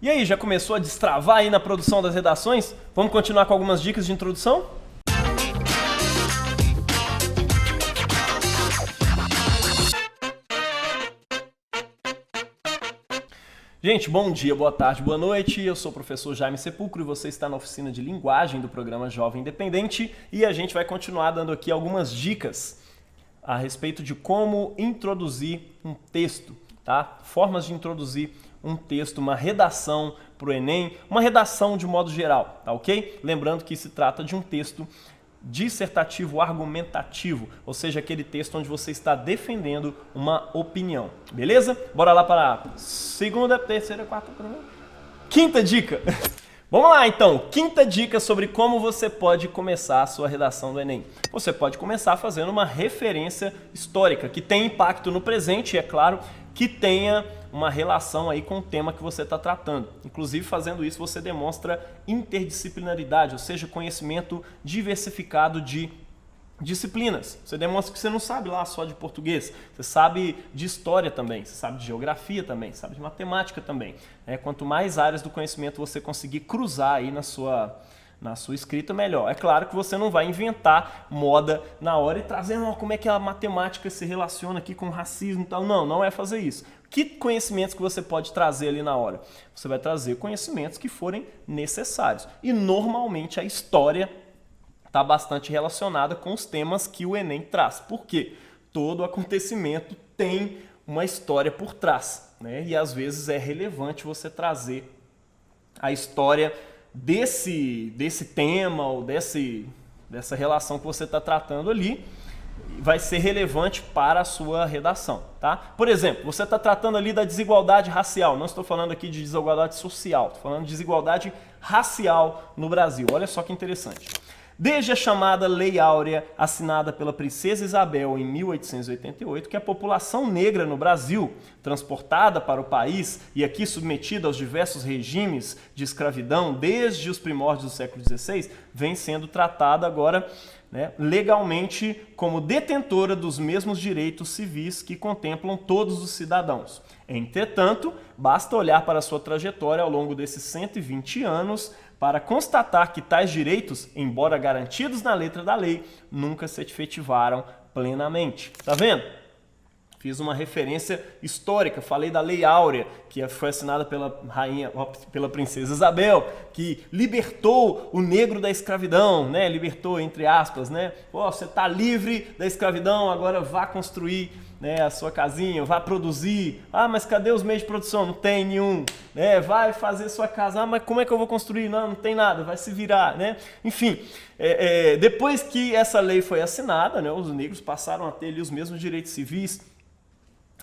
E aí, já começou a destravar aí na produção das redações? Vamos continuar com algumas dicas de introdução? Gente, bom dia, boa tarde, boa noite. Eu sou o professor Jaime Sepulcro e você está na oficina de linguagem do programa Jovem Independente e a gente vai continuar dando aqui algumas dicas a respeito de como introduzir um texto, tá? Formas de introduzir um texto, uma redação para o Enem, uma redação de modo geral, tá ok? Lembrando que se trata de um texto dissertativo argumentativo, ou seja, aquele texto onde você está defendendo uma opinião, beleza? Bora lá para a segunda, terceira, quarta, quinta dica. Vamos lá então, quinta dica sobre como você pode começar a sua redação do Enem. Você pode começar fazendo uma referência histórica que tem impacto no presente e, é claro, que tenha uma relação aí com o tema que você está tratando. Inclusive, fazendo isso, você demonstra interdisciplinaridade, ou seja, conhecimento diversificado de disciplinas. Você demonstra que você não sabe lá só de português, você sabe de história também, você sabe de geografia também, sabe de matemática também. Quanto mais áreas do conhecimento você conseguir cruzar aí na sua escrita, melhor. É claro que você não vai inventar moda na hora e trazer como é que a matemática se relaciona aqui com o racismo e tal. Não, não é fazer isso. Que conhecimentos que você pode trazer ali na hora? Você vai trazer conhecimentos que forem necessários. E normalmente a história está bastante relacionada com os temas que o Enem traz. Por quê? Todo acontecimento tem uma história por trás, né? E às vezes é relevante você trazer a história desse tema ou dessa relação que você está tratando ali. Vai ser relevante para a sua redação, tá? Por exemplo, você está tratando ali da desigualdade racial. Não estou falando aqui de desigualdade social, estou falando de desigualdade racial no Brasil. Olha só que interessante. Desde a chamada Lei Áurea, assinada pela Princesa Isabel em 1888, que a população negra no Brasil, transportada para o país e aqui submetida aos diversos regimes de escravidão desde os primórdios do século XVI, vem sendo tratada agora, né, legalmente como detentora dos mesmos direitos civis que contemplam todos os cidadãos. Entretanto, basta olhar para a sua trajetória ao longo desses 120 anos para constatar que tais direitos, embora garantidos na letra da lei, nunca se efetivaram plenamente. Tá vendo? Fiz uma referência histórica, falei da Lei Áurea, que foi assinada pela Princesa Isabel, que libertou o negro da escravidão, né? Libertou, entre aspas, né? Você está livre da escravidão, agora vá construir, né, a sua casinha, vá produzir. Mas cadê os meios de produção? Não tem nenhum. Vai fazer sua casa. Mas como é que eu vou construir? Não tem nada, vai se virar, né? Enfim, depois que essa lei foi assinada, né, os negros passaram a ter ali os mesmos direitos civis,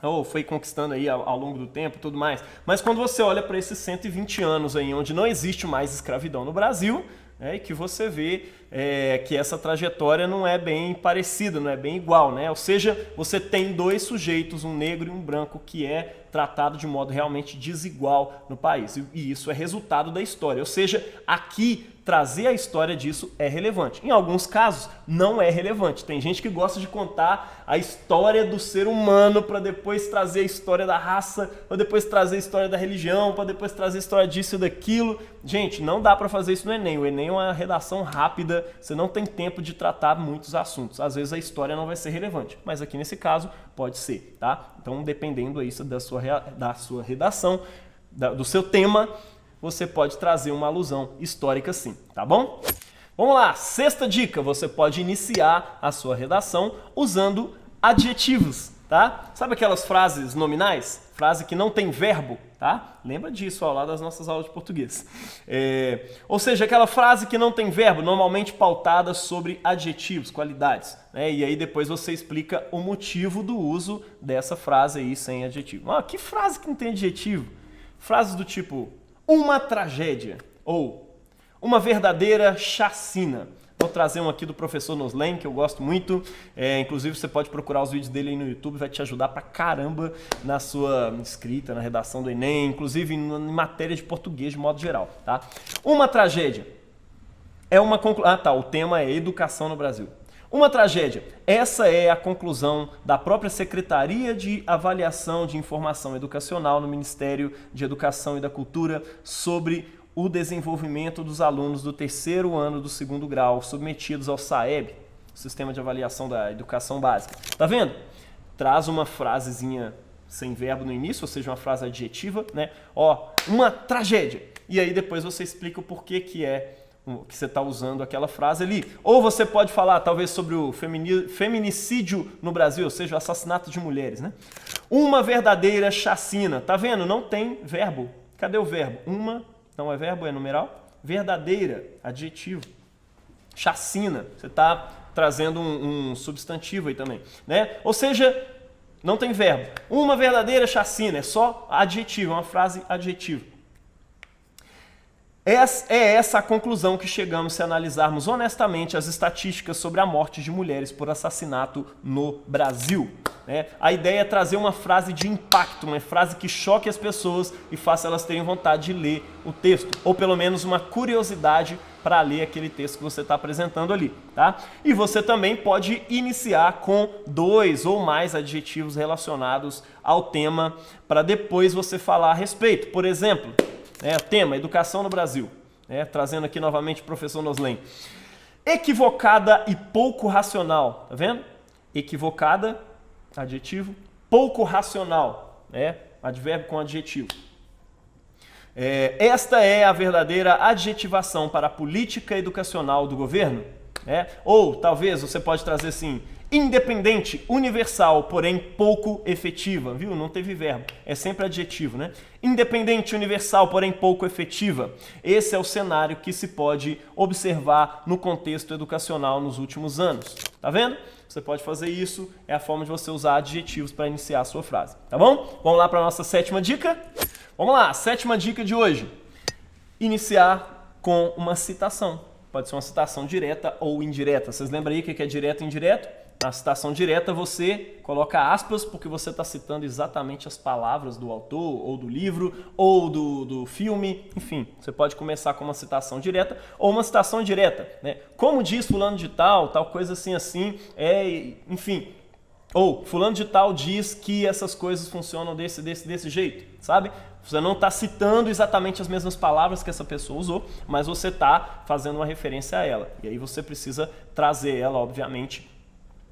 ou foi conquistando aí ao longo do tempo e tudo mais. Mas quando você olha para esses 120 anos aí, onde não existe mais escravidão no Brasil, e que você vê que essa trajetória não é bem parecida, não é bem igual, né? Ou seja, você tem dois sujeitos, um negro e um branco, que é tratado de modo realmente desigual no país. E isso é resultado da história. Ou seja, aqui trazer a história disso é relevante. Em alguns casos, não é relevante. Tem gente que gosta de contar a história do ser humano para depois trazer a história da raça, para depois trazer a história da religião, para depois trazer a história disso e daquilo. Gente, não dá para fazer isso no Enem. O Enem é uma redação rápida, você não tem tempo de tratar muitos assuntos. Às vezes a história não vai ser relevante, mas aqui nesse caso pode ser, tá? Então, dependendo aí da sua redação, do seu tema, você pode trazer uma alusão histórica sim, tá bom? Vamos lá, sexta dica, você pode iniciar a sua redação usando adjetivos, tá? Sabe aquelas frases nominais? Frase que não tem verbo, tá? Lembra disso ao lado das nossas aulas de português. Ou seja, aquela frase que não tem verbo, normalmente pautada sobre adjetivos, qualidades, né? E aí depois você explica o motivo do uso dessa frase aí sem adjetivo. Que frase que não tem adjetivo? Frases do tipo, uma tragédia, ou uma verdadeira chacina. Vou trazer um aqui do professor Noslen, que eu gosto muito. Inclusive, você pode procurar os vídeos dele aí no YouTube, vai te ajudar pra caramba na sua escrita, na redação do Enem, inclusive em matéria de português de modo geral, tá? Uma tragédia é uma conclusão. O tema é educação no Brasil. Uma tragédia. Essa é a conclusão da própria Secretaria de Avaliação de Informação Educacional no Ministério de Educação e da Cultura sobre o desenvolvimento dos alunos do terceiro ano do segundo grau submetidos ao SAEB, Sistema de Avaliação da Educação Básica. Tá vendo? Traz uma frasezinha sem verbo no início, ou seja, uma frase adjetiva, né? Ó, uma tragédia. E aí depois você explica o porquê que você está usando aquela frase ali. Ou você pode falar, talvez, sobre o feminicídio no Brasil, ou seja, o assassinato de mulheres, né? Uma verdadeira chacina. Tá vendo? Não tem verbo. Cadê o verbo? Uma, não é verbo, é numeral. Verdadeira, adjetivo. Chacina. Você está trazendo um substantivo aí também, né? Ou seja, não tem verbo. Uma verdadeira chacina, é só adjetivo, é uma frase adjetiva. É essa a conclusão que chegamos se analisarmos honestamente as estatísticas sobre a morte de mulheres por assassinato no Brasil. Né? A ideia é trazer uma frase de impacto, uma frase que choque as pessoas e faça elas terem vontade de ler o texto, ou pelo menos uma curiosidade para ler aquele texto que você está apresentando ali. Tá? E você também pode iniciar com 2 ou mais adjetivos relacionados ao tema para depois você falar a respeito. Por exemplo, tema, educação no Brasil. Trazendo aqui novamente o professor Noslen. Equivocada e pouco racional. Tá vendo? Equivocada, adjetivo. Pouco racional. Advérbio com adjetivo. Esta é a verdadeira adjetivação para a política educacional do governo. Ou talvez você pode trazer assim: independente, universal, porém pouco efetiva, viu? Não teve verbo, é sempre adjetivo, né? Independente, universal, porém pouco efetiva. Esse é o cenário que se pode observar no contexto educacional nos últimos anos. Tá vendo? Você pode fazer isso, é a forma de você usar adjetivos para iniciar a sua frase, tá bom? Vamos lá para a nossa 7ª dica? Vamos lá, 7ª dica de hoje. Iniciar com uma citação. Pode ser uma citação direta ou indireta. Vocês lembram aí o que é direto e indireto? Na citação direta você coloca aspas porque você está citando exatamente as palavras do autor, ou do livro, ou do filme, enfim. Você pode começar com uma citação direta ou uma citação indireta, né? Como diz fulano de tal coisa assim, enfim. Ou fulano de tal diz que essas coisas funcionam desse jeito, sabe? Você não está citando exatamente as mesmas palavras que essa pessoa usou, mas você está fazendo uma referência a ela. E aí você precisa trazer ela, obviamente,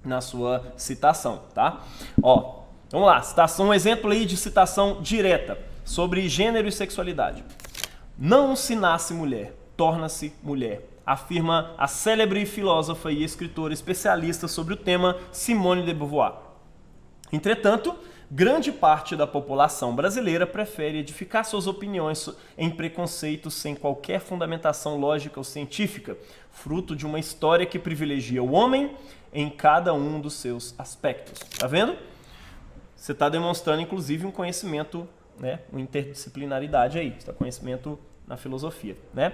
na sua citação, tá? Ó, vamos lá, citação, um exemplo aí de citação direta sobre gênero e sexualidade. Não se nasce mulher, torna-se mulher, afirma a célebre filósofa e escritora especialista sobre o tema Simone de Beauvoir. Entretanto, grande parte da população brasileira prefere edificar suas opiniões em preconceitos sem qualquer fundamentação lógica ou científica, fruto de uma história que privilegia o homem em cada um dos seus aspectos. Tá vendo? Você está demonstrando, inclusive, um conhecimento, né, uma interdisciplinaridade aí, está conhecimento na filosofia, né?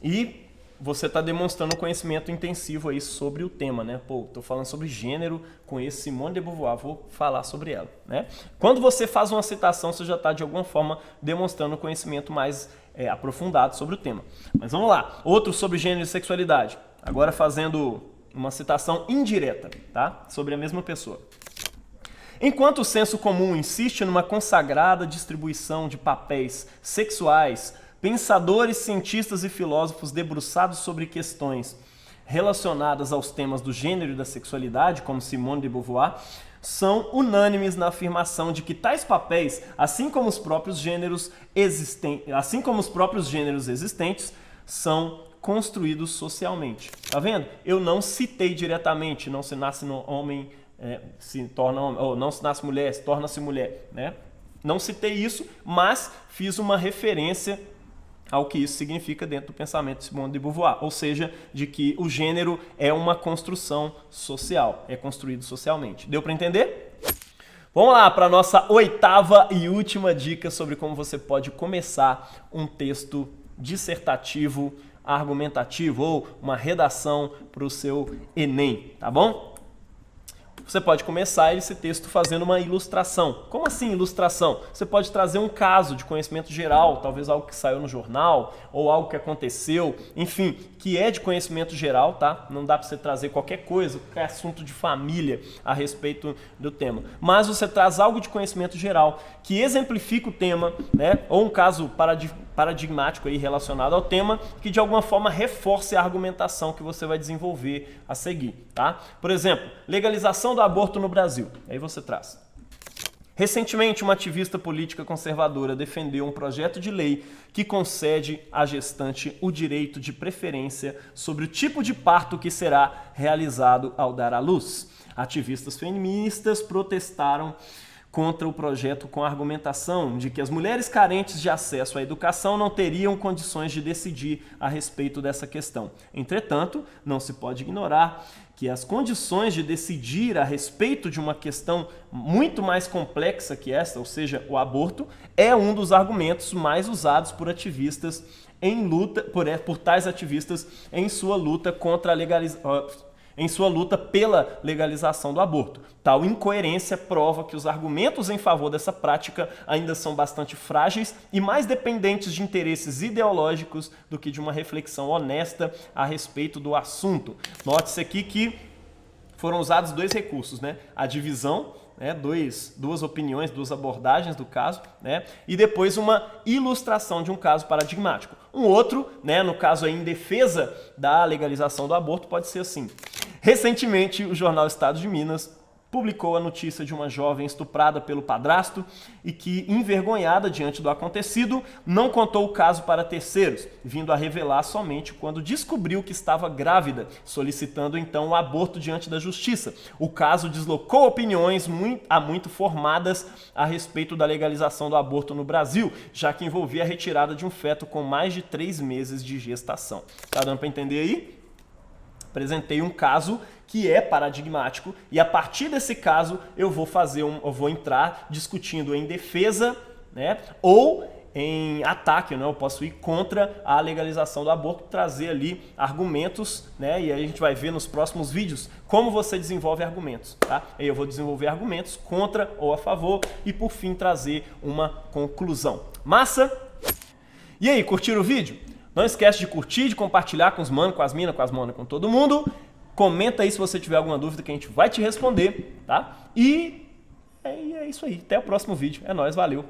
E você está demonstrando um conhecimento intensivo aí sobre o tema, né? Pô, estou falando sobre gênero, conheço Simone de Beauvoir, vou falar sobre ela, né? Quando você faz uma citação, você já está, de alguma forma, demonstrando um conhecimento mais aprofundado sobre o tema. Mas vamos lá, outro sobre gênero e sexualidade. Agora fazendo uma citação indireta, tá? Sobre a mesma pessoa. Enquanto o senso comum insiste numa consagrada distribuição de papéis sexuais, pensadores, cientistas e filósofos debruçados sobre questões relacionadas aos temas do gênero e da sexualidade, como Simone de Beauvoir, são unânimes na afirmação de que tais papéis, assim como os próprios gêneros existentes, são construídos socialmente. Tá vendo? Eu não citei diretamente, não se nasce no homem, se torna homem, ou não se nasce mulher, se torna-se mulher, né? Não citei isso, mas fiz uma referência ao que isso significa dentro do pensamento de Simone de Beauvoir, ou seja, de que o gênero é uma construção social, é construído socialmente. Deu para entender? Vamos lá para a nossa 8ª e última dica sobre como você pode começar um texto dissertativo, argumentativo ou uma redação para o seu Enem, tá bom? você pode começar esse texto fazendo uma ilustração. Como assim ilustração? Você pode trazer um caso de conhecimento geral, talvez algo que saiu no jornal, ou algo que aconteceu, enfim, que é de conhecimento geral, tá? Não dá para você trazer qualquer coisa, qualquer assunto de família a respeito do tema. Mas você traz algo de conhecimento geral que exemplifica o tema, né? Ou um caso paradigmático aí relacionado ao tema, que de alguma forma reforce a argumentação que você vai desenvolver a seguir, tá? Por exemplo, legalização do aborto no Brasil. Aí você traz. Recentemente, uma ativista política conservadora defendeu um projeto de lei que concede à gestante o direito de preferência sobre o tipo de parto que será realizado ao dar à luz. Ativistas feministas protestaram contra o projeto com a argumentação de que as mulheres carentes de acesso à educação não teriam condições de decidir a respeito dessa questão. Entretanto, não se pode ignorar que as condições de decidir a respeito de uma questão muito mais complexa que essa, ou seja, o aborto, é um dos argumentos mais usados por ativistas em luta, por tais ativistas em sua luta contra a em sua luta pela legalização do aborto. Tal incoerência prova que os argumentos em favor dessa prática ainda são bastante frágeis e mais dependentes de interesses ideológicos do que de uma reflexão honesta a respeito do assunto. Note-se aqui que foram usados dois recursos, né? A divisão, né? Duas opiniões, duas abordagens do caso, né? E depois uma ilustração de um caso paradigmático. Um outro, né? No caso aí em defesa da legalização do aborto, pode ser assim. Recentemente, o jornal Estado de Minas publicou a notícia de uma jovem estuprada pelo padrasto e que, envergonhada diante do acontecido, não contou o caso para terceiros, vindo a revelar somente quando descobriu que estava grávida, solicitando então o aborto diante da justiça. O caso deslocou opiniões muito formadas a respeito da legalização do aborto no Brasil, já que envolvia a retirada de um feto com mais de 3 meses de gestação. Tá dando para entender aí? Apresentei um caso que é paradigmático e a partir desse caso eu vou entrar discutindo em defesa, né, ou em ataque, né, eu posso ir contra a legalização do aborto, trazer ali argumentos, né, e aí a gente vai ver nos próximos vídeos como você desenvolve argumentos, tá? Aí eu vou desenvolver argumentos contra ou a favor e por fim trazer uma conclusão. Massa? E aí, curtiram o vídeo? Não esquece de curtir, de compartilhar com os manos, com as minas, com as monas, com todo mundo. Comenta aí se você tiver alguma dúvida que a gente vai te responder, tá? E é isso aí. Até o próximo vídeo. É nóis, valeu!